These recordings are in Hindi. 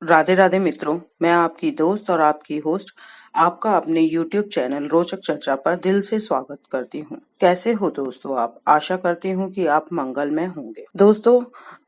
राधे राधे मित्रों, मैं आपकी दोस्त और आपकी होस्ट आपका अपने YouTube चैनल रोचक चर्चा पर दिल से स्वागत करती हूँ। कैसे हो दोस्तों आप? आशा करती हूँ कि आप मंगलमय होंगे। दोस्तों,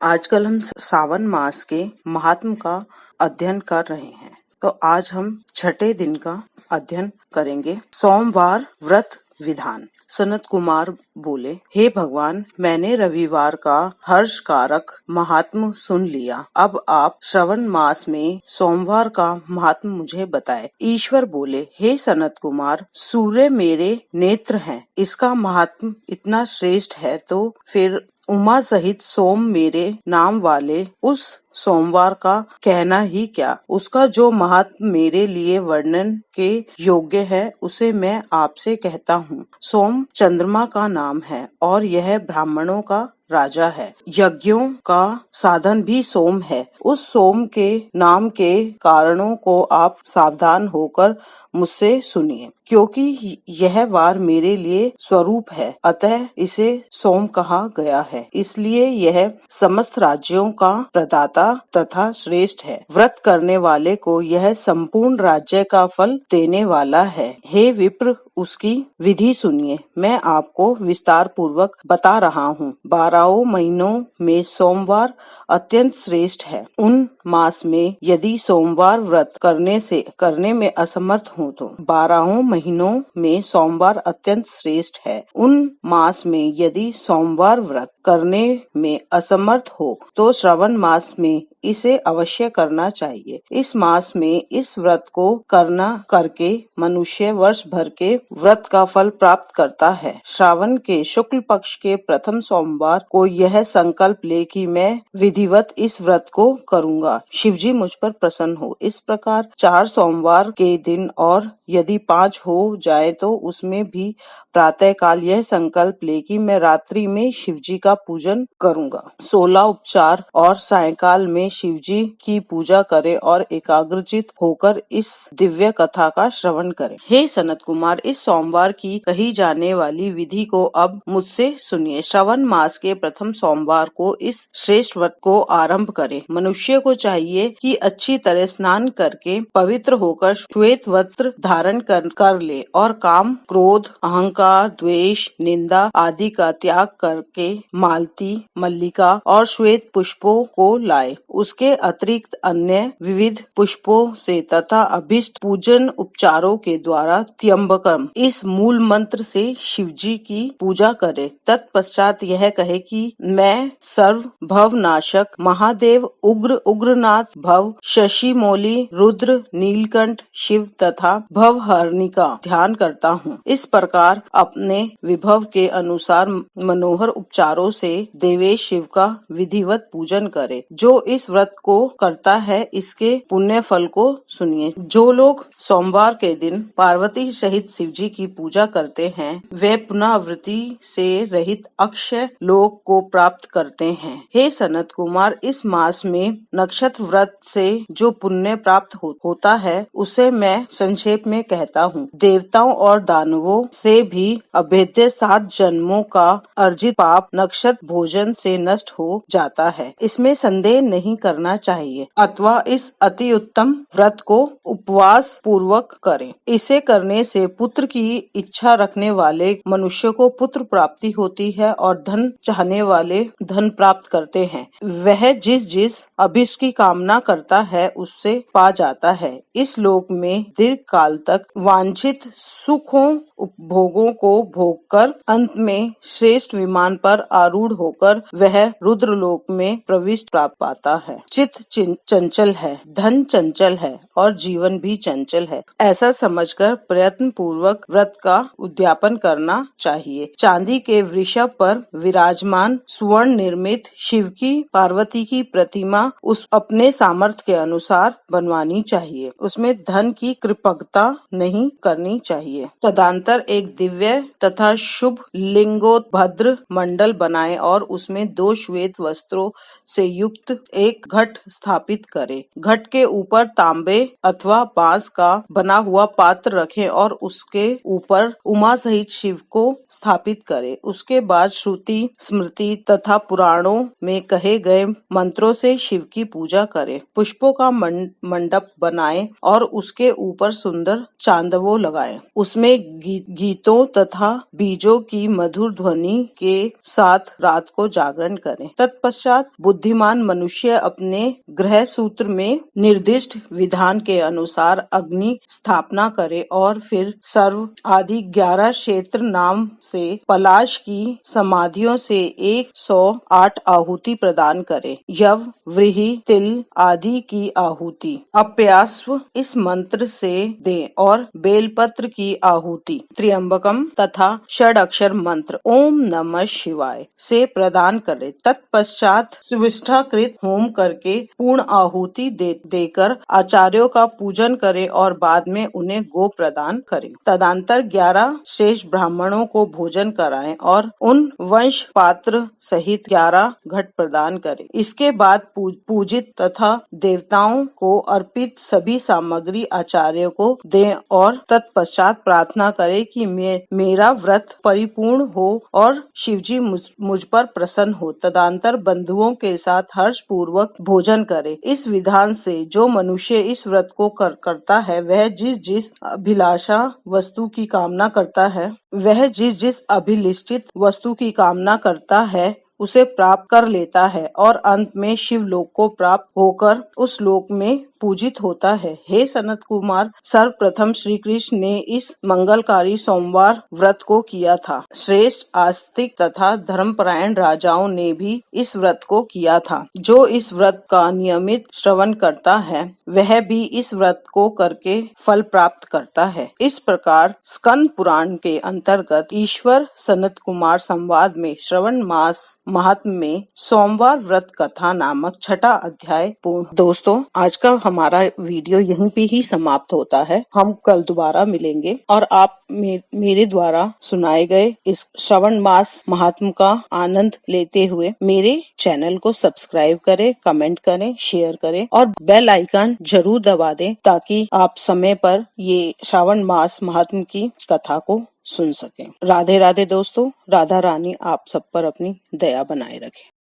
आजकल हम सावन मास के महात्म का अध्ययन कर रहे हैं। तो आज हम छठे दिन का अध्ययन करेंगे। सोमवार व्रत विधान। सनत कुमार बोले, हे भगवान, मैंने रविवार का हर्षकारक महात्म सुन लिया। अब आप श्रवण मास में सोमवार का महात्म मुझे बताए। ईश्वर बोले, हे सनत कुमार, सूर्य मेरे नेत्र हैं। इसका महात्म इतना श्रेष्ठ है तो फिर उमा सहित सोम मेरे नाम वाले उस सोमवार का कहना ही क्या। उसका जो महात्म मेरे लिए वर्णन के योग्य है उसे मैं आपसे कहता हूँ। सोम चंद्रमा का नाम है और यह ब्राह्मणों का राजा है। यज्ञों का साधन भी सोम है। उस सोम के नाम के कारणों को आप सावधान होकर मुझसे सुनिए, क्योंकि यह वार मेरे लिए स्वरूप है, अतः इसे सोम कहा गया है। इसलिए यह समस्त राज्यों का प्रदाता तथा श्रेष्ठ है। व्रत करने वाले को यह संपूर्ण राज्य का फल देने वाला है। हे विप्र, उसकी विधि सुनिए। मैं आपको विस्तार पूर्वक बता रहा हूँ। 12 महीनों में सोमवार अत्यंत श्रेष्ठ है। उन मास में यदि सोमवार व्रत करने में असमर्थ हो तो 12 महीनों में सोमवार अत्यंत श्रेष्ठ है। उन मास में यदि सोमवार व्रत करने में असमर्थ हो तो श्रवण मास में इसे अवश्य करना चाहिए। इस मास में इस व्रत को करके मनुष्य वर्ष भर के व्रत का फल प्राप्त करता है। श्रावण के शुक्ल पक्ष के प्रथम सोमवार को यह संकल्प ले कि मैं विधिवत इस व्रत को करूँगा, शिवजी मुझ पर प्रसन्न हो। इस प्रकार 4 सोमवार के दिन और यदि 5 हो जाए तो उसमें भी प्रातः काल यह संकल्प ले कि मैं रात्रि में शिवजी का पूजन करूँगा। 16 उपचार और सायंकाल में शिवजी की पूजा करे और एकाग्रचित होकर इस दिव्य कथा का श्रवण करे। हे सनत कुमार, इस सोमवार की कही जाने वाली विधि को अब मुझसे सुनिए। श्रवण मास के प्रथम सोमवार को इस श्रेष्ठ व्रत को आरंभ करे। मनुष्य को चाहिए कि अच्छी तरह स्नान करके पवित्र होकर श्वेत वस्त्र धारण कर ले और काम, क्रोध, अहंकार, द्वेष, निंदा आदि का त्याग करके मालती, मल्लिका और श्वेत पुष्पों को लाए। उसके अतिरिक्त अन्य विविध पुष्पों से तथा अभिष्ट पूजन उपचारों के द्वारा त्र्यंबकम इस मूल मंत्र से शिवजी की पूजा करे। तत्पश्चात यह कहे कि मैं सर्व भव नाशक महादेव उग्रनाथ भव शशि मौली रुद्र नीलकंठ शिव तथा भवहरणी का ध्यान करता हूँ। इस प्रकार अपने विभव के अनुसार मनोहर उपचारों से देवेश शिव का विधिवत पूजन करे। जो इस व्रत को करता है इसके पुण्य फल को सुनिए। जो लोग सोमवार के दिन पार्वती सहित शिवजी की पूजा करते हैं वे पुनरावृत्ति से रहित अक्षय लोक को प्राप्त करते हैं। हे सनत कुमार, इस मास में नक्षत्र व्रत से जो पुण्य प्राप्त होता है उसे मैं संक्षेप में कहता हूँ। देवताओं और दानवों से भी अभेद्य 7 जन्मों का अर्जित पाप नक्षत्र भोजन से नष्ट हो जाता है। इसमें संदेह नहीं करना चाहिए। अथवा इस अति उत्तम व्रत को उपवास पूर्वक करें। इसे करने से पुत्र की इच्छा रखने वाले मनुष्य को पुत्र प्राप्ति होती है और धन चाहने वाले धन प्राप्त करते हैं। वह जिस अभिष्ट की कामना करता है उससे पा जाता है। इस लोक में दीर्घ काल तक वांछित सुखों उपभोगों को भोगकर अंत में श्रेष्ठ विमान पर आरूढ़ होकर वह रुद्र लोक में प्रविष्ट प्राप्त पाता है। चित्त चंचल है, धन चंचल है और जीवन भी चंचल है। ऐसा समझकर प्रयत्न पूर्वक व्रत का उद्यापन करना चाहिए। चांदी के वृषभ पर विराजमान स्वर्ण निर्मित शिव की पार्वती की प्रतिमा उस अपने सामर्थ्य के अनुसार बनवानी चाहिए। उसमें धन की कृपणता नहीं करनी चाहिए। तदंतर एक दिव्य तथा शुभ लिंगोत्भद्र मंडल बनाए और उसमें 2 श्वेत वस्त्रों से युक्त एक एक घट स्थापित करें। घट के ऊपर तांबे अथवा बांस का बना हुआ पात्र रखें और उसके ऊपर उमा सहित शिव को स्थापित करें। उसके बाद श्रुति, स्मृति तथा पुराणों में कहे गए मंत्रों से शिव की पूजा करें। पुष्पों का मंडप बनाएं और उसके ऊपर सुंदर चांदवो लगाएं। उसमें गीतों तथा बीजों की मधुर ध्वनि के साथ रात को जागरण करें। तत्पश्चात बुद्धिमान मनुष्य अपने गृह सूत्र में निर्दिष्ट विधान के अनुसार अग्नि स्थापना करे और फिर सर्व आदि 11 क्षेत्र नाम से पलाश की समाधियों से 108 आहुति प्रदान करे। यव, व्रीहि, तिल आदि की आहुति अप्यास्व इस मंत्र से दें और बेलपत्र की आहुति त्र्यंबकम तथा षडाक्षर मंत्र ओम नमः शिवाय से प्रदान करें। तत्पश्चात सुविष्ठाकृत होम करके पूर्ण आहुति देकर आचार्यों का पूजन करें और बाद में उन्हें गो प्रदान करें। तदंतर 11 शेष ब्राह्मणों को भोजन कराएं और उन वंश पात्र सहित 11 घट प्रदान करें। इसके बाद पूजित तथा देवताओं को अर्पित सभी सामग्री आचार्य को दें और तत्पश्चात प्रार्थना करें कि मेरा व्रत परिपूर्ण हो और शिवजी मुझ पर प्रसन्न हो। तदंतर बंधुओं के साथ हर्ष पूर्वक भोजन करे। इस विधान से जो मनुष्य इस व्रत को करता है वह जिस अभिलाषा वस्तु की कामना करता है वह जिस अभिलिष्टित वस्तु की कामना करता है उसे प्राप्त कर लेता है और अंत में शिव लोक को प्राप्त होकर उस लोक में पूजित होता है। हे सनत कुमार, सर्वप्रथम श्री कृष्ण ने इस मंगलकारी सोमवार व्रत को किया था। श्रेष्ठ आस्तिक तथा धर्मपरायण राजाओं ने भी इस व्रत को किया था। जो इस व्रत का नियमित श्रवण करता है वह भी इस व्रत को करके फल प्राप्त करता है। इस प्रकार स्कंद पुराण के अंतर्गत ईश्वर सनत कुमार संवाद में श्रवण मास महात्म्य में सोमवार व्रत कथा नामक 6वां अध्याय पूर्ण। दोस्तों, आज का हमारा वीडियो यहीं पे ही समाप्त होता है। हम कल दोबारा मिलेंगे और आप मेरे द्वारा सुनाए गए इस श्रवण मास महात्म्य का आनंद लेते हुए मेरे चैनल को सब्सक्राइब करें, कमेंट करें, शेयर करें और बेल आइकन जरूर दबा दें ताकि आप समय पर ये श्रावण मास महात्म्य की कथा को सुन सकें। राधे राधे दोस्तों, राधा रानी आप सब पर अपनी दया बनाए रखे।